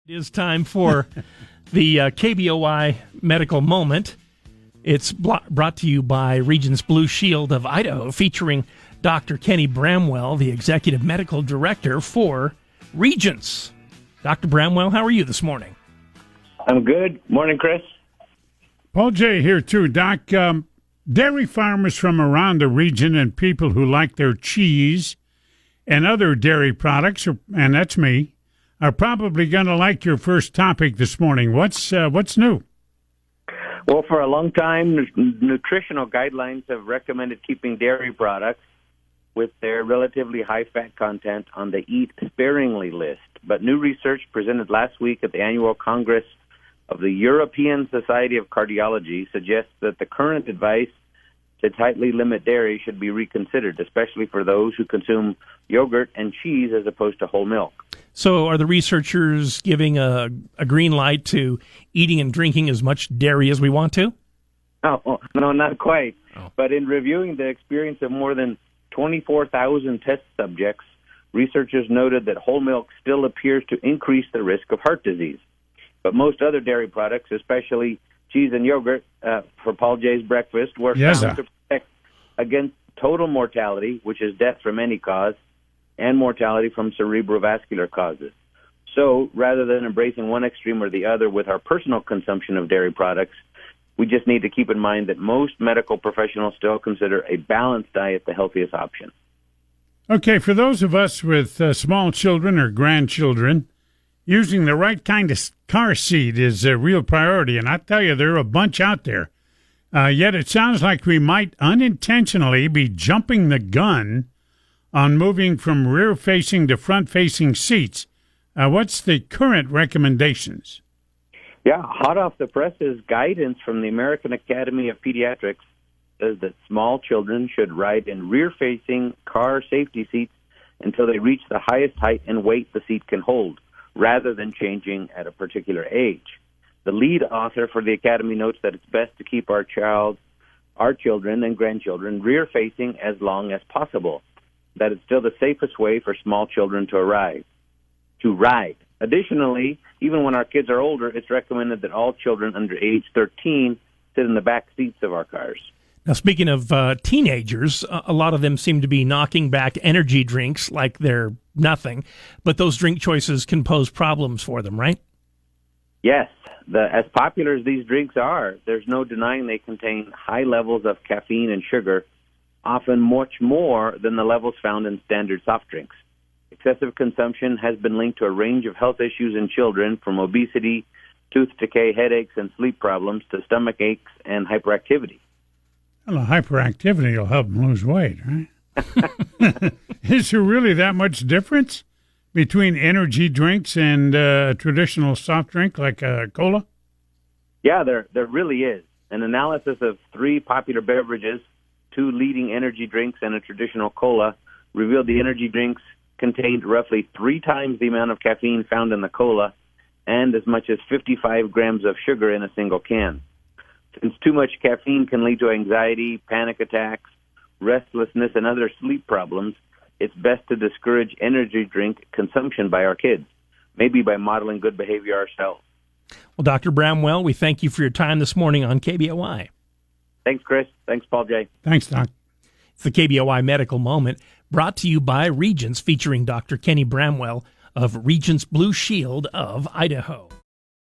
It is time for the KBOI Medical Moment. It's brought to you by Regence Blue Shield of Idaho, featuring Dr. Kenny Bramwell, the Executive Medical Director for Regence. Dr. Bramwell, how are you this morning? I'm good. Morning, Chris. Paul J. here, too. Doc, dairy farmers from around the region and people who like their cheese and other dairy products, and that's me, are probably going to like your first topic this morning. What's new? Well, for a long time, nutritional guidelines have recommended keeping dairy products with their relatively high fat content on the eat sparingly list. But new research presented last week at the annual Congress of the European Society of Cardiology suggests that the current advice to tightly limit dairy should be reconsidered, especially for those who consume yogurt and cheese as opposed to whole milk. So are the researchers giving a green light to eating and drinking as much dairy as we want to? Oh, no, not quite. Oh. But in reviewing the experience of more than 24,000 test subjects, researchers noted that whole milk still appears to increase the risk of heart disease. But most other dairy products, especially cheese and yogurt for Paul J's breakfast, were found to protect against total mortality, which is death from any cause, and mortality from cerebrovascular causes. So rather than embracing one extreme or the other with our personal consumption of dairy products, we just need to keep in mind that most medical professionals still consider a balanced diet the healthiest option. Okay, for those of us with small children or grandchildren, using the right kind of car seat is a real priority, and I tell you, there are a bunch out there. Yet it sounds like we might unintentionally be jumping the gun on moving from rear-facing to front-facing seats. What's the current recommendations? Yeah, hot off the presses, guidance from the American Academy of Pediatrics says that small children should ride in rear-facing car safety seats until they reach the highest height and weight the seat can hold, rather than changing at a particular age. The lead author for the Academy notes that it's best to keep our children and grandchildren rear-facing as long as possible, that it's still the safest way for small children to ride. Additionally, even when our kids are older, it's recommended that all children under age 13 sit in the back seats of our cars. Now, speaking of teenagers, a lot of them seem to be knocking back energy drinks like they're nothing, but those drink choices can pose problems for them, right? Yes. As popular as these drinks are, there's no denying they contain high levels of caffeine and sugar, often much more than the levels found in standard soft drinks. Excessive consumption has been linked to a range of health issues in children, from obesity, tooth decay, headaches, and sleep problems to stomach aches and hyperactivity. Well, hyperactivity will help them lose weight, right? Is there really that much difference between energy drinks and a traditional soft drink like a cola? Yeah, there really is. An analysis of 3 popular beverages, 2 leading energy drinks, and a traditional cola revealed the energy drinks contained roughly 3 times the amount of caffeine found in the cola and as much as 55 grams of sugar in a single can. Since too much caffeine can lead to anxiety, panic attacks, restlessness, and other sleep problems, it's best to discourage energy drink consumption by our kids, maybe by modeling good behavior ourselves. Well, Dr. Bramwell, we thank you for your time this morning on KBOI. Thanks, Chris. Thanks, Paul J. Thanks, Doc. It's the KBOI Medical Moment, brought to you by Regence, featuring Dr. Kenny Bramwell of Regence Blue Shield of Idaho.